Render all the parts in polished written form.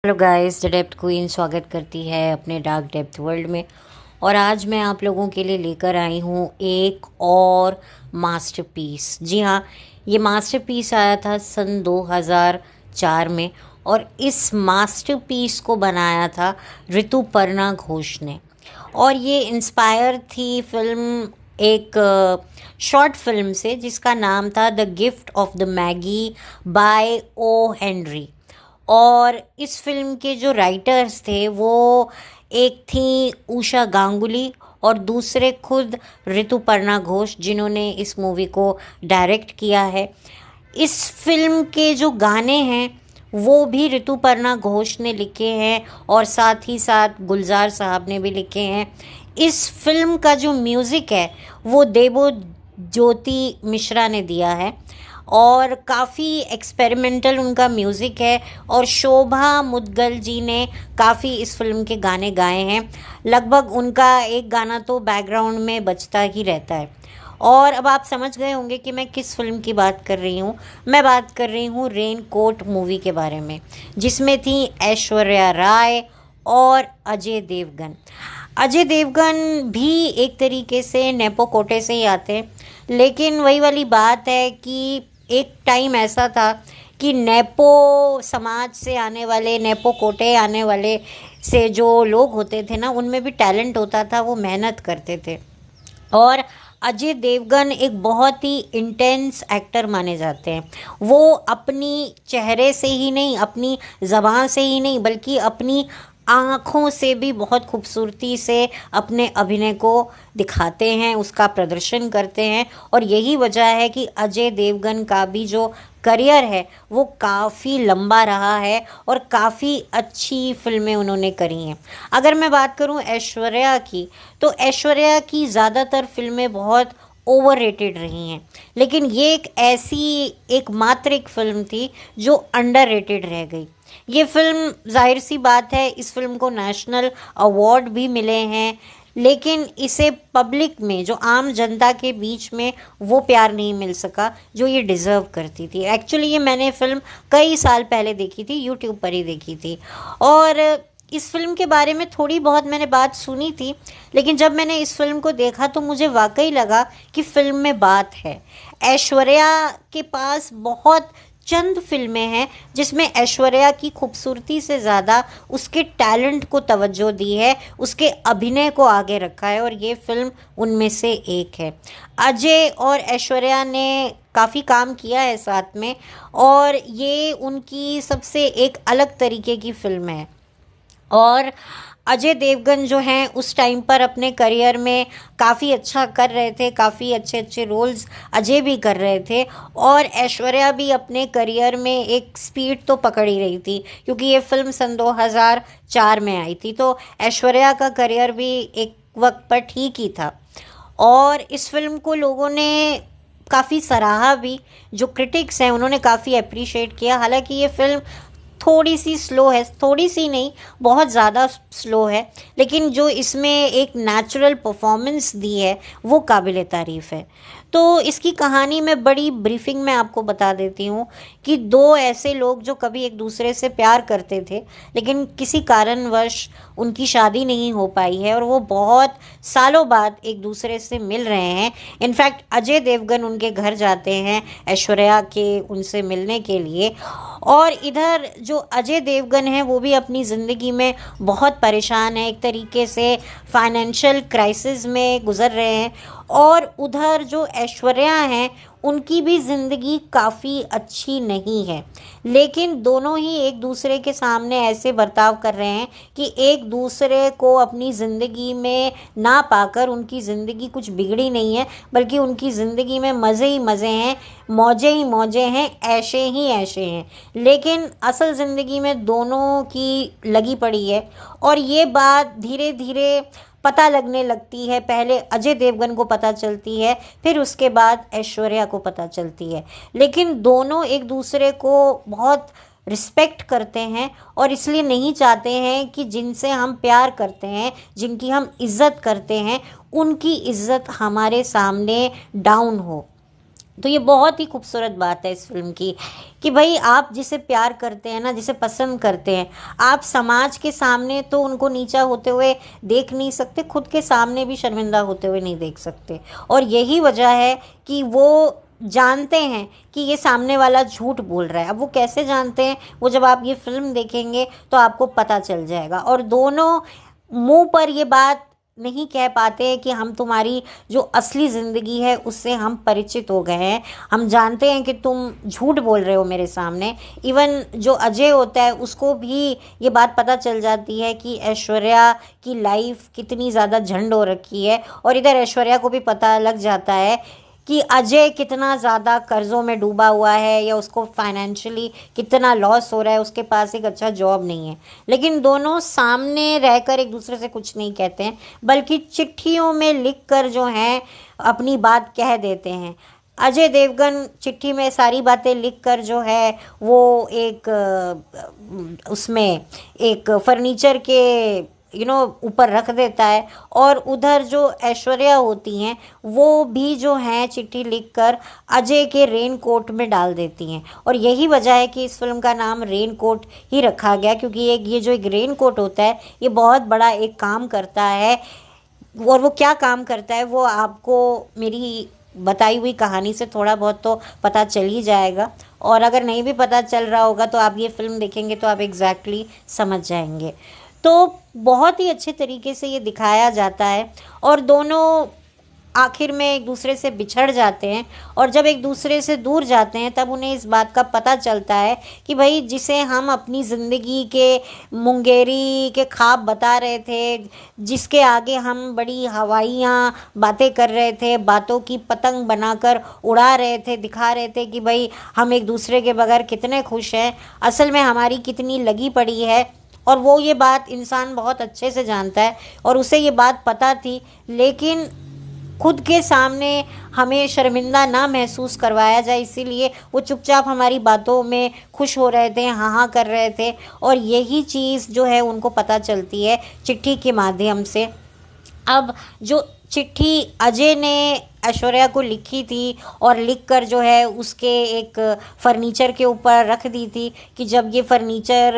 Hello guys, the depth queen स्वागत करती है अपने डार्क डेप्थ वर्ल्ड में। और आज मैं आप लोगों के लिए लेकर आई हूँ एक और मास्टरपीस। जी हाँ, ये मास्टरपीस आया था सन 2004 में और इस मास्टरपीस को बनाया था ऋतुपर्णा घोष ने। और ये इंस्पायर थी फिल्म एक शॉर्ट फिल्म से जिसका नाम था the gift of the Magi by O Henry. और इस फिल्म के जो राइटर्स थे वो एक थी उषा गांगुली और दूसरे खुद ऋतुपर्णा घोष, जिन्होंने इस मूवी को डायरेक्ट किया है। इस फिल्म के जो गाने हैं वो भी ऋतुपर्णा घोष ने लिखे हैं और साथ ही साथ गुलजार साहब ने भी लिखे हैं। इस फिल्म का जो म्यूज़िक है वो देबो ज्योति मिश्रा ने दिया है और काफ़ी एक्सपेरिमेंटल उनका म्यूज़िक है। और शोभा मुद्गल जी ने काफ़ी इस फिल्म के गाने गाए हैं। लगभग उनका एक गाना तो बैकग्राउंड में बजता ही रहता है। और अब आप समझ गए होंगे कि मैं किस फिल्म की बात कर रही हूँ। मैं बात कर रही हूँ रेन कोट मूवी के बारे में, जिसमें थी ऐश्वर्या राय और अजय देवगन। अजय देवगन भी एक तरीके से नेपो कोटे से ही आते हैं, लेकिन वही वाली बात है कि एक टाइम ऐसा था कि नेपो समाज से आने वाले, नेपो कोटे आने वाले से जो लोग होते थे ना, उनमें भी टैलेंट होता था, वो मेहनत करते थे। और अजय देवगन एक बहुत ही इंटेंस एक्टर माने जाते हैं। वो अपनी चेहरे से ही नहीं, अपनी ज़बान से ही नहीं, बल्कि अपनी आँखों से भी बहुत खूबसूरती से अपने अभिनय को दिखाते हैं, उसका प्रदर्शन करते हैं। और यही वजह है कि अजय देवगन का भी जो करियर है वो काफ़ी लंबा रहा है और काफ़ी अच्छी फिल्में उन्होंने करी हैं। अगर मैं बात करूं ऐश्वर्या की, तो ऐश्वर्या की ज़्यादातर फिल्में बहुत ओवररेटेड रही हैं, लेकिन ये एक ऐसी एकमात्र एक फिल्म थी जो अंडररेटेड रह गई। ये फिल्म, जाहिर सी बात है, इस फिल्म को नेशनल अवार्ड भी मिले हैं, लेकिन इसे पब्लिक में, जो आम जनता के बीच में, वो प्यार नहीं मिल सका जो ये डिज़र्व करती थी। एक्चुअली ये मैंने फ़िल्म कई साल पहले देखी थी, यूट्यूब पर ही देखी थी। और इस फिल्म के बारे में थोड़ी बहुत मैंने बात सुनी थी, लेकिन जब मैंने इस फिल्म को देखा तो मुझे वाकई लगा कि फ़िल्म में बात है। ऐश्वर्या के पास बहुत चंद फिल्में हैं जिसमें ऐश्वर्या की खूबसूरती से ज़्यादा उसके टैलेंट को तवज्जो दी है, उसके अभिनय को आगे रखा है, और ये फिल्म उनमें से एक है। अजय और ऐश्वर्या ने काफ़ी काम किया है साथ में, और ये उनकी सबसे एक अलग तरीके की फिल्म है। और अजय देवगन जो हैं उस टाइम पर अपने करियर में काफ़ी अच्छा कर रहे थे, काफ़ी अच्छे अच्छे रोल्स अजय भी कर रहे थे। और ऐश्वर्या भी अपने करियर में एक स्पीड तो पकड़ ही रही थी, क्योंकि ये फिल्म सन 2004 में आई थी, तो ऐश्वर्या का करियर भी एक वक्त पर ठीक ही था। और इस फिल्म को लोगों ने काफ़ी सराहा भी, जो क्रिटिक्स हैं उन्होंने काफ़ी अप्रिशिएट किया। हालांकि ये फिल्म थोड़ी सी स्लो है, थोड़ी सी नहीं, बहुत ज़्यादा स्लो है, लेकिन जो इसमें एक नेचुरल परफॉर्मेंस दी है वो काबिल तारीफ़ है। तो इसकी कहानी में बड़ी ब्रीफिंग में आपको बता देती हूँ कि दो ऐसे लोग जो कभी एक दूसरे से प्यार करते थे, लेकिन किसी कारणवश उनकी शादी नहीं हो पाई है और वो बहुत सालों बाद एक दूसरे से मिल रहे हैं। इनफैक्ट अजय देवगन उनके घर जाते हैं ऐश्वर्या के उनसे मिलने के लिए। और इधर जो अजय देवगन है वो भी अपनी ज़िंदगी में बहुत परेशान है, एक तरीके से फाइनेंशियल क्राइसिस में गुज़र रहे हैं। और उधर जो ऐश्वर्या हैं उनकी भी ज़िंदगी काफ़ी अच्छी नहीं है, लेकिन दोनों ही एक दूसरे के सामने ऐसे बर्ताव कर रहे हैं कि एक दूसरे को अपनी ज़िंदगी में ना पाकर उनकी ज़िंदगी कुछ बिगड़ी नहीं है, बल्कि उनकी ज़िंदगी में मज़े ही मज़े हैं, मौजें ही मौजें हैं, ऐशे ही ऐशे हैं। लेकिन असल ज़िंदगी में दोनों की लगी पड़ी है। और ये बात धीरे धीरे पता लगने लगती है। पहले अजय देवगन को पता चलती है, फिर उसके बाद ऐश्वर्या को पता चलती है। लेकिन दोनों एक दूसरे को बहुत रिस्पेक्ट करते हैं और इसलिए नहीं चाहते हैं कि जिनसे हम प्यार करते हैं, जिनकी हम इज़्ज़त करते हैं, उनकी इज़्ज़त हमारे सामने डाउन हो। तो ये बहुत ही खूबसूरत बात है इस फिल्म की कि भाई आप जिसे प्यार करते हैं ना, जिसे पसंद करते हैं, आप समाज के सामने तो उनको नीचा होते हुए देख नहीं सकते, खुद के सामने भी शर्मिंदा होते हुए नहीं देख सकते। और यही वजह है कि वो जानते हैं कि ये सामने वाला झूठ बोल रहा है। अब वो कैसे जानते हैं, वो जब आप ये फिल्म देखेंगे तो आपको पता चल जाएगा। और दोनों मुंह पर ये बात नहीं कह पाते कि हम तुम्हारी जो असली ज़िंदगी है उससे हम परिचित हो गए हैं, हम जानते हैं कि तुम झूठ बोल रहे हो मेरे सामने। इवन जो अजय होता है उसको भी ये बात पता चल जाती है कि ऐश्वर्या की लाइफ कितनी ज़्यादा झंड हो रखी है, और इधर ऐश्वर्या को भी पता लग जाता है कि अजय कितना ज़्यादा कर्ज़ों में डूबा हुआ है या उसको फाइनेंशियली कितना लॉस हो रहा है, उसके पास एक अच्छा जॉब नहीं है। लेकिन दोनों सामने रहकर एक दूसरे से कुछ नहीं कहते हैं, बल्कि चिट्ठियों में लिखकर जो हैं अपनी बात कह देते हैं। अजय देवगन चिट्ठी में सारी बातें लिखकर जो है वो एक उसमें एक फर्नीचर के ऊपर रख देता है। और उधर जो ऐश्वर्या होती हैं वो भी जो हैं चिट्ठी लिखकर अजय के रेन कोट में डाल देती हैं। और यही वजह है कि इस फिल्म का नाम रेन कोट ही रखा गया, क्योंकि ये जो एक रेन कोट होता है ये बहुत बड़ा एक काम करता है। और वो क्या काम करता है वो आपको मेरी बताई हुई कहानी से थोड़ा बहुत तो पता चल ही जाएगा। और अगर नहीं भी पता चल रहा होगा तो आप ये फिल्म देखेंगे तो आप एग्जैक्टली समझ जाएंगे। तो बहुत ही अच्छे तरीके से ये दिखाया जाता है। और दोनों आखिर में एक दूसरे से बिछड़ जाते हैं, और जब एक दूसरे से दूर जाते हैं तब उन्हें इस बात का पता चलता है कि भाई जिसे हम अपनी ज़िंदगी के मुंगेरी के ख्वाब बता रहे थे, जिसके आगे हम बड़ी हवाइयाँ बातें कर रहे थे, बातों की पतंग बनाकर उड़ा रहे थे, दिखा रहे थे कि भाई हम एक दूसरे के बगैर कितने खुश हैं, असल में हमारी कितनी लगी पड़ी है। और वो ये बात इंसान बहुत अच्छे से जानता है और उसे ये बात पता थी, लेकिन खुद के सामने हमें शर्मिंदा ना महसूस करवाया जाए इसीलिए वो चुपचाप हमारी बातों में खुश हो रहे थे, हाँ हाँ कर रहे थे। और यही चीज़ जो है उनको पता चलती है चिट्ठी के माध्यम से। अब जो चिट्ठी अजय ने ऐश्वर्या को लिखी थी और लिखकर जो है उसके एक फर्नीचर के ऊपर रख दी थी कि जब ये फर्नीचर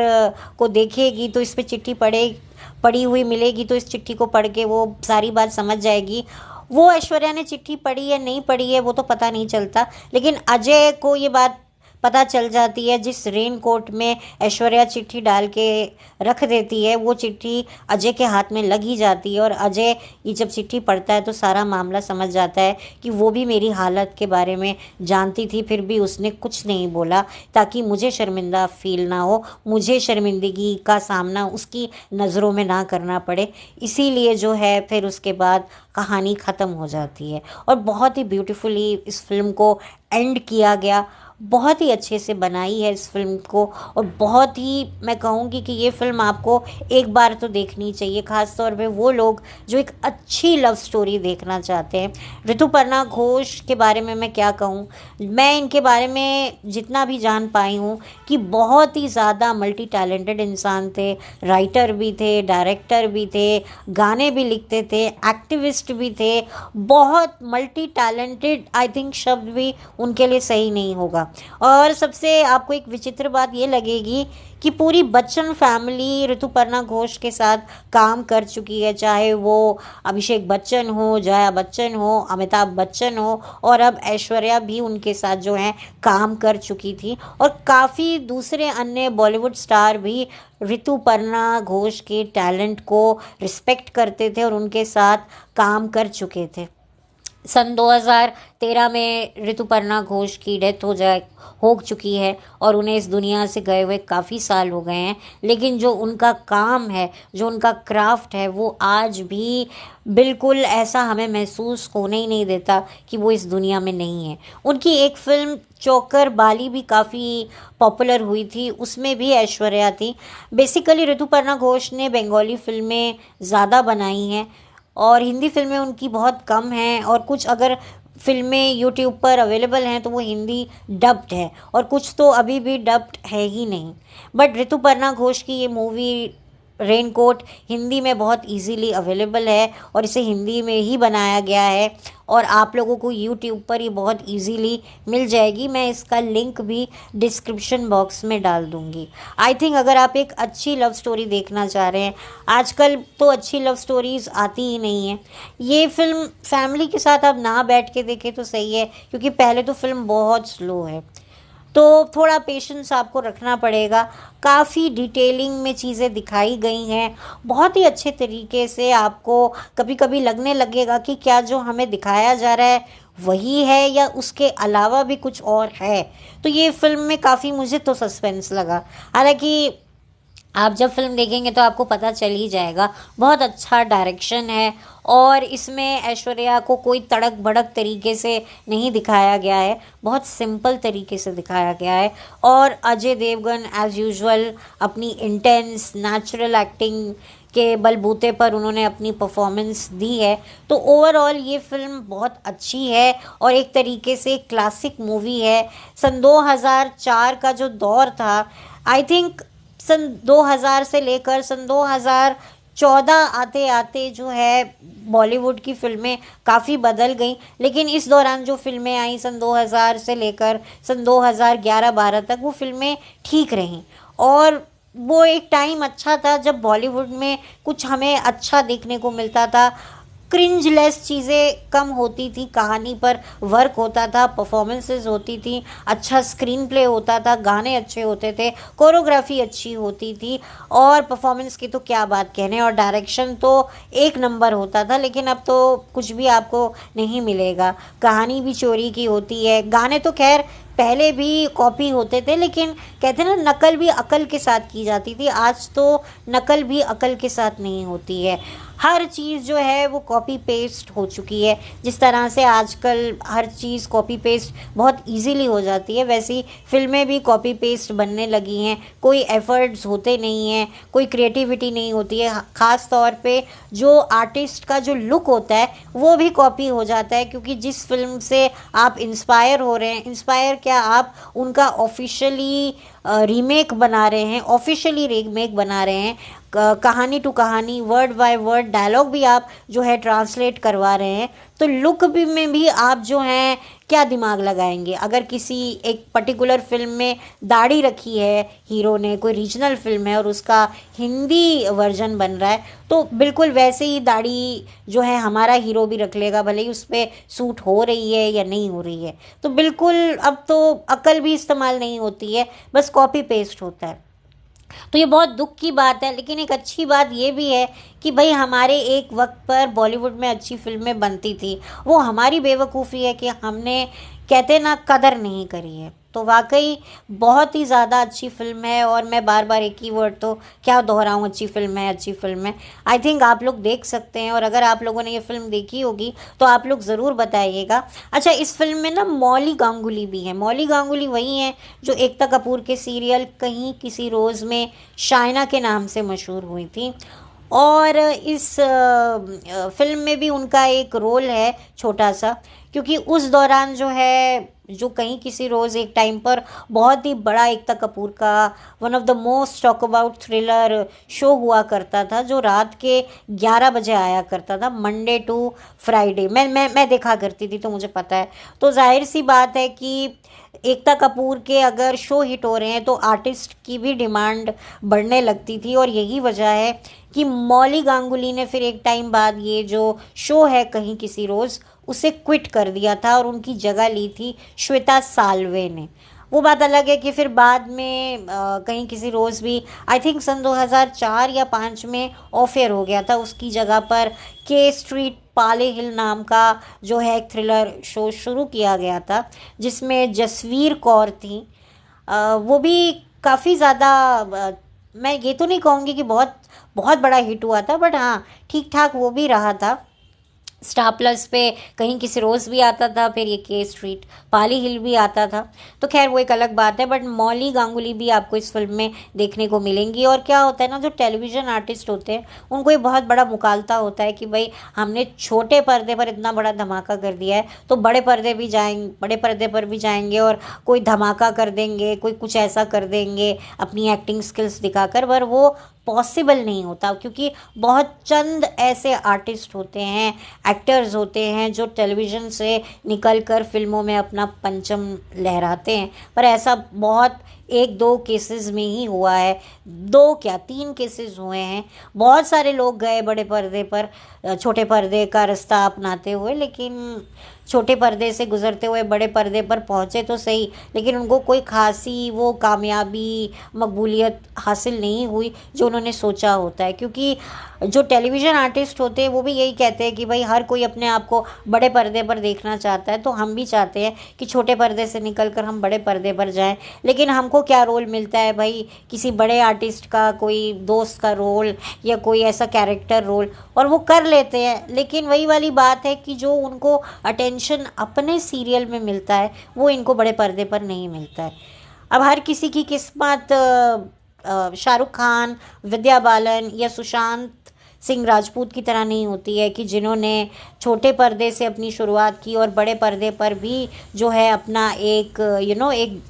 को देखेगी तो इस पे चिट्ठी पड़ी हुई मिलेगी, तो इस चिट्ठी को पढ़ के वो सारी बात समझ जाएगी। वो ऐश्वर्या ने चिट्ठी पढ़ी या नहीं पढ़ी है वो तो पता नहीं चलता, लेकिन अजय को ये बात पता चल जाती है। जिस रेन कोट में ऐश्वर्या चिट्ठी डाल के रख देती है वो चिट्ठी अजय के हाथ में लग ही जाती है, और अजय ये जब चिट्ठी पढ़ता है तो सारा मामला समझ जाता है कि वो भी मेरी हालत के बारे में जानती थी, फिर भी उसने कुछ नहीं बोला ताकि मुझे शर्मिंदा फील ना हो, मुझे शर्मिंदगी का सामना उसकी नज़रों में ना करना पड़े। इसीलिए जो है फिर उसके बाद कहानी ख़त्म हो जाती है। और बहुत ही ब्यूटीफुली इस फिल्म को एंड किया गया, बहुत ही अच्छे से बनाई है इस फिल्म को। और बहुत ही मैं कहूँगी कि ये फिल्म आपको एक बार तो देखनी चाहिए, ख़ास तौर पे वो लोग जो एक अच्छी लव स्टोरी देखना चाहते हैं। ऋतुपर्णा घोष के बारे में मैं क्या कहूँ, मैं इनके बारे में जितना भी जान पाई हूँ कि बहुत ही ज़्यादा मल्टी टैलेंटेड इंसान थे, राइटर भी थे, डायरेक्टर भी थे, गाने भी लिखते थे, एक्टिविस्ट भी थे, बहुत मल्टी टैलेंटेड। आई थिंक शब्द भी उनके लिए सही नहीं होगा। और सबसे आपको एक विचित्र बात ये लगेगी कि पूरी बच्चन फैमिली ऋतुपर्णा घोष के साथ काम कर चुकी है, चाहे वो अभिषेक बच्चन हो, जया बच्चन हो, अमिताभ बच्चन हो, और अब ऐश्वर्या भी उनके साथ जो है काम कर चुकी थी। और काफ़ी दूसरे अन्य बॉलीवुड स्टार भी ऋतुपर्णा घोष के टैलेंट को रिस्पेक्ट करते थे और उनके साथ काम कर चुके थे। सन 2013 में ऋतुपर्णा घोष की डेथ हो चुकी है और उन्हें इस दुनिया से गए हुए काफ़ी साल हो गए हैं, लेकिन जो उनका काम है, जो उनका क्राफ्ट है, वो आज भी बिल्कुल ऐसा हमें महसूस होने ही नहीं देता कि वो इस दुनिया में नहीं है। उनकी एक फिल्म चोकर बाली भी काफ़ी पॉपुलर हुई थी, उसमें भी ऐश्वर्या थी। बेसिकली ऋतुपर्णा घोष ने बंगाली फिल्में ज़्यादा बनाई हैं और हिंदी फिल्में उनकी बहुत कम हैं, और कुछ अगर फिल्में यूट्यूब पर अवेलेबल हैं तो वो हिंदी डब्ड है, और कुछ तो अभी भी डब्ड है ही नहीं। बट ऋतुपर्णा घोष की ये मूवी रेनकोट हिंदी में बहुत इजीली अवेलेबल है और इसे हिंदी में ही बनाया गया है और आप लोगों को यूट्यूब पर ये बहुत इजीली मिल जाएगी। मैं इसका लिंक भी डिस्क्रिप्शन बॉक्स में डाल दूँगी। आई थिंक अगर आप एक अच्छी लव स्टोरी देखना चाह रहे हैं, आजकल तो अच्छी लव स्टोरीज़ आती ही नहीं है, ये फ़िल्म फैमिली के साथ आप ना बैठ के देखें तो सही है, क्योंकि पहले तो फ़िल्म बहुत स्लो है, तो थोड़ा पेशेंस आपको रखना पड़ेगा। काफ़ी डिटेलिंग में चीज़ें दिखाई गई हैं, बहुत ही अच्छे तरीके से। आपको कभी कभी लगने लगेगा कि क्या जो हमें दिखाया जा रहा है वही है या उसके अलावा भी कुछ और है। तो ये फ़िल्म में काफ़ी मुझे तो सस्पेंस लगा। हालांकि आप जब फिल्म देखेंगे तो आपको पता चल ही जाएगा। बहुत अच्छा डायरेक्शन है और इसमें ऐश्वर्या को कोई तड़क भड़क तरीके से नहीं दिखाया गया है, बहुत सिंपल तरीके से दिखाया गया है। और अजय देवगन एज़ यूजुअल अपनी इंटेंस नेचुरल एक्टिंग के बलबूते पर उन्होंने अपनी परफॉर्मेंस दी है। तो ओवरऑल ये फ़िल्म बहुत अच्छी है और एक तरीके से क्लासिक मूवी है। सन 2004 का जो दौर था, आई थिंक सन 2000 से लेकर सन 2014 आते आते जो है बॉलीवुड की फ़िल्में काफ़ी बदल गई, लेकिन इस दौरान जो फ़िल्में आई सन 2000 से लेकर सन 2011-12 तक, वो फ़िल्में ठीक रहीं। और वो एक टाइम अच्छा था जब बॉलीवुड में कुछ हमें अच्छा देखने को मिलता था। क्रिंजलेस चीज़ें कम होती थी, कहानी पर वर्क होता था, परफॉर्मेंसेस होती थी, अच्छा स्क्रीन प्ले होता था, गाने अच्छे होते थे, कोरियोग्राफी अच्छी होती थी और परफॉर्मेंस की तो क्या बात कहने, और डायरेक्शन तो एक नंबर होता था। लेकिन अब तो कुछ भी आपको नहीं मिलेगा, कहानी भी चोरी की होती है। गाने तो खैर पहले भी कॉपी होते थे, लेकिन कहते हैं ना, नकल भी अकल के साथ की जाती थी। आज तो नकल भी अकल के साथ नहीं होती है, हर चीज़ जो है वो कॉपी पेस्ट हो चुकी है। जिस तरह से आजकल हर चीज़ कॉपी पेस्ट बहुत इजीली हो जाती है, वैसी फिल्में भी कॉपी पेस्ट बनने लगी हैं। कोई एफर्ट्स होते नहीं हैं, कोई क्रिएटिविटी नहीं होती है। ख़ास तौर पे जो आर्टिस्ट का जो लुक होता है वो भी कॉपी हो जाता है, क्योंकि जिस फिल्म से आप इंस्पायर हो रहे हैं, इंस्पायर क्या, आप उनका ऑफिशियली रीमेक बना रहे हैं, ऑफिशियली रीमेक बना रहे हैं। कहानी टू कहानी, वर्ड बाय वर्ड डायलॉग भी आप जो है ट्रांसलेट करवा रहे हैं। तो लुक भी में भी आप जो हैं क्या दिमाग लगाएंगे। अगर किसी एक पर्टिकुलर फिल्म में दाढ़ी रखी है हीरो ने, कोई रीजनल फिल्म है और उसका हिंदी वर्जन बन रहा है, तो बिल्कुल वैसे ही दाढ़ी जो है हमारा हीरो भी रख लेगा, भले ही उस पर सूट हो रही है या नहीं हो रही है। तो बिल्कुल अब तो अकल भी इस्तेमाल नहीं होती है, बस कॉपी पेस्ट होता है। तो ये बहुत दुख की बात है। लेकिन एक अच्छी बात ये भी है कि भाई हमारे एक वक्त पर बॉलीवुड में अच्छी फिल्में बनती थी, वो हमारी बेवकूफ़ी है कि हमने, कहते ना, कदर नहीं करी है। तो वाकई बहुत ही ज़्यादा अच्छी फ़िल्म है और मैं बार बार एक ही वर्ड तो क्या दोहराऊँ, अच्छी फ़िल्म है, अच्छी फ़िल्म है। आई थिंक आप लोग देख सकते हैं और अगर आप लोगों ने ये फ़िल्म देखी होगी तो आप लोग ज़रूर बताइएगा। अच्छा, इस फिल्म में ना मौली गांगुली भी है। मौली गांगुली वही हैं जो एकता कपूर के सीरियल कहीं किसी रोज़ में शाइना के नाम से मशहूर हुई थी और इस फिल्म में भी उनका एक रोल है छोटा सा, क्योंकि उस दौरान जो है, जो कहीं किसी रोज़ एक टाइम पर बहुत ही बड़ा एकता कपूर का one of the most talk about thriller show हुआ करता था, जो रात के 11 बजे आया करता था, मंडे टू फ्राइडे। मैं देखा करती थी तो मुझे पता है। तो जाहिर सी बात है कि एकता कपूर के अगर शो हिट हो रहे हैं तो आर्टिस्ट की भी डिमांड बढ़ने लगती थी और यही वजह है कि मौली गांगुली ने फिर एक टाइम बाद ये जो शो है कहीं किसी रोज़, उसे क्विट कर दिया था और उनकी जगह ली थी श्वेता साल्वे ने। वो बात अलग है कि फिर बाद में कहीं किसी रोज़ भी आई थिंक सन 2004 या 5 में ऑफ एयर हो गया था, उसकी जगह पर के स्ट्रीट पाले हिल नाम का जो है एक थ्रिलर शो शुरू किया गया था, जिसमें जसवीर कौर थी। वो भी काफ़ी ज़्यादा, मैं ये तो नहीं कहूँगी कि बहुत बहुत बड़ा हिट हुआ था, बट हाँ ठीक ठाक वो भी रहा था। स्टार प्लस पे कहीं किसी रोज़ भी आता था, फिर ये के स्ट्रीट पाली हिल भी आता था। तो खैर वो एक अलग बात है, बट मौली गांगुली भी आपको इस फिल्म में देखने को मिलेंगी। और क्या होता है ना, जो टेलीविज़न आर्टिस्ट होते हैं उनको ये बहुत बड़ा मुकालता होता है कि भाई हमने छोटे पर्दे पर इतना बड़ा धमाका कर दिया है तो बड़े पर्दे पर भी जाएंगे और कोई धमाका कर देंगे, कोई कुछ ऐसा कर देंगे अपनी एक्टिंग स्किल्स दिखाकर। पर वो पॉसिबल नहीं होता, क्योंकि बहुत चंद ऐसे आर्टिस्ट होते हैं, एक्टर्स होते हैं जो टेलीविज़न से निकल कर फिल्मों में अपना परचम लहराते हैं। पर ऐसा बहुत एक दो केसेस में ही हुआ है, दो क्या तीन केसेस हुए हैं। बहुत सारे लोग गए बड़े पर्दे पर छोटे पर्दे का रास्ता अपनाते हुए, लेकिन छोटे पर्दे से गुजरते हुए बड़े पर्दे पर पहुँचे तो सही, लेकिन उनको कोई खासी वो कामयाबी मकबूलियत हासिल नहीं हुई जो उन्होंने सोचा होता है। क्योंकि जो टेलीविज़न आर्टिस्ट होते हैं वो भी यही कहते हैं कि भाई हर कोई अपने आप को बड़े पर्दे पर देखना चाहता है, तो हम भी चाहते हैं कि छोटे पर्दे से निकल कर हम बड़े पर्दे पर जाएं। लेकिन हमको क्या रोल मिलता है भाई, किसी बड़े आर्टिस्ट का कोई दोस्त का रोल या कोई ऐसा कैरेक्टर रोल, और वो कर लेते हैं। लेकिन वही वाली बात है कि जो उनको अटेंशन अपने सीरियल में मिलता है वो इनको बड़े पर्दे पर नहीं मिलता है। अब हर किसी की किस्मत शाहरुख खान, विद्या बालन या सुशांत सिंह राजपूत की तरह नहीं होती है कि जिन्होंने छोटे पर्दे से अपनी शुरुआत की और बड़े पर्दे पर भी जो है अपना एक एक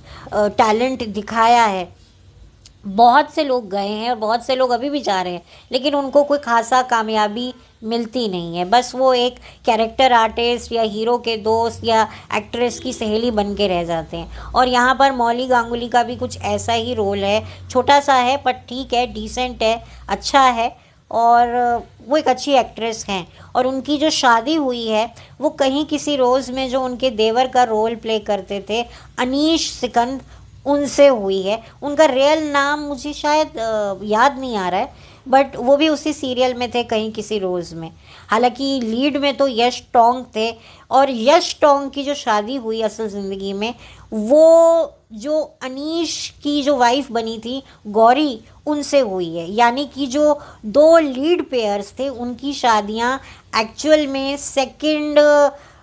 टैलेंट दिखाया है। बहुत से लोग गए हैं और बहुत से लोग अभी भी जा रहे हैं, लेकिन उनको कोई खासा कामयाबी मिलती नहीं है। बस वो एक कैरेक्टर आर्टिस्ट या हीरो के दोस्त या एक्ट्रेस की सहेली बन के रह जाते हैं। और यहाँ पर मौली गांगुली का भी कुछ ऐसा ही रोल है, छोटा सा है पर ठीक है, डिसेंट है, अच्छा है, और वो एक अच्छी एक्ट्रेस हैं। और उनकी जो शादी हुई है वो कहीं किसी रोज़ में जो उनके देवर का रोल प्ले करते थे अनीश सिकंद, उनसे हुई है। उनका रियल नाम मुझे शायद याद नहीं आ रहा है, बट वो भी उसी सीरियल में थे कहीं किसी रोज़ में। हालांकि लीड में तो यश टोंग थे, और यश टोंग की जो शादी हुई असल ज़िंदगी में, वो जो अनीश की जो वाइफ बनी थी गौरी, उनसे हुई है। यानी कि जो दो लीड पेयर्स थे उनकी शादियां एक्चुअल में सेकंड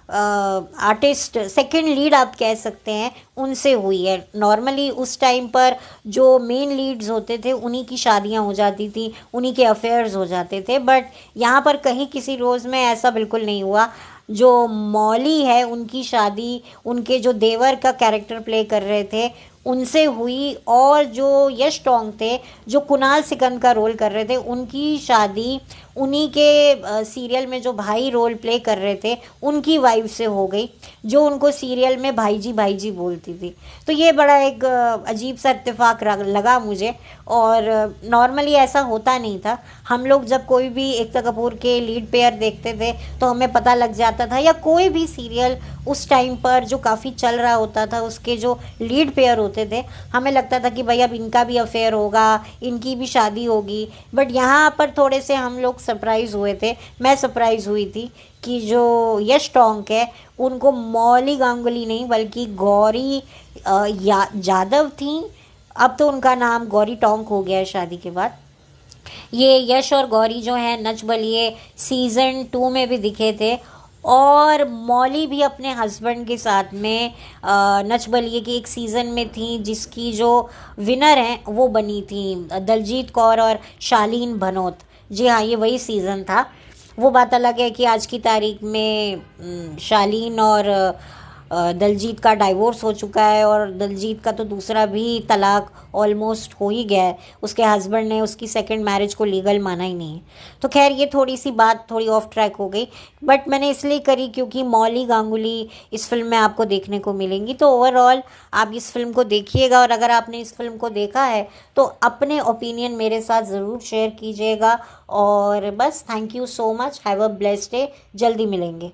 आर्टिस्ट, सेकंड लीड आप कह सकते हैं, उनसे हुई है। नॉर्मली उस टाइम पर जो मेन लीड्स होते थे उन्हीं की शादियां हो जाती थी, उन्हीं के अफेयर्स हो जाते थे, बट यहाँ पर कहीं किसी रोज़ में ऐसा बिल्कुल नहीं हुआ। जो मौली है उनकी शादी उनके जो देवर का कैरेक्टर प्ले कर रहे थे उनसे हुई, और जो यश टोंग थे जो कुणाल सिकंद का रोल कर रहे थे उनकी शादी उन्हीं के सीरियल में जो भाई रोल प्ले कर रहे थे उनकी वाइफ से हो गई, जो उनको सीरियल में भाई जी बोलती थी। तो ये बड़ा एक अजीब सा इत्तेफाक लगा मुझे, और नॉर्मली ऐसा होता नहीं था। हम लोग जब कोई भी एकता कपूर के लीड पेयर देखते थे तो हमें पता लग जाता था, या कोई भी सीरियल उस टाइम पर जो काफ़ी चल रहा होता था उसके जो लीड पेयर होते थे, हमें लगता था कि भाई अब इनका भी अफेयर होगा, इनकी भी शादी होगी। बट यहाँ पर थोड़े से हम लोग सरप्राइज़ हुए थे, मैं सरप्राइज़ हुई थी कि जो यश टोंक है उनको मौली गांगुली नहीं बल्कि गौरी यादव थी। अब तो उनका नाम गौरी टोंक हो गया है शादी के बाद। ये यश और गौरी जो हैं नच बलिए सीज़न 2 में भी दिखे थे, और मौली भी अपने हस्बैंड के साथ में नच बलिए की एक सीज़न में थी जिसकी जो विनर हैं वो बनी थी दलजीत कौर और शालीन भनोत। जी हाँ, ये वही सीज़न था। वो बात अलग है कि आज की तारीख में शालीन और दलजीत का डाइवोर्स हो चुका है, और दलजीत का तो दूसरा भी तलाक ऑलमोस्ट हो ही गया है। उसके हस्बैंड ने उसकी सेकंड मैरिज को लीगल माना ही नहीं है। तो खैर ये थोड़ी सी बात थोड़ी ऑफ ट्रैक हो गई, बट मैंने इसलिए करी क्योंकि मौली गांगुली इस फिल्म में आपको देखने को मिलेंगी। तो ओवरऑल आप इस फिल्म को देखिएगा, और अगर आपने इस फिल्म को देखा है तो अपने ओपिनियन मेरे साथ ज़रूर शेयर कीजिएगा। और बस thank you so much, have a blessed day, जल्दी मिलेंगे।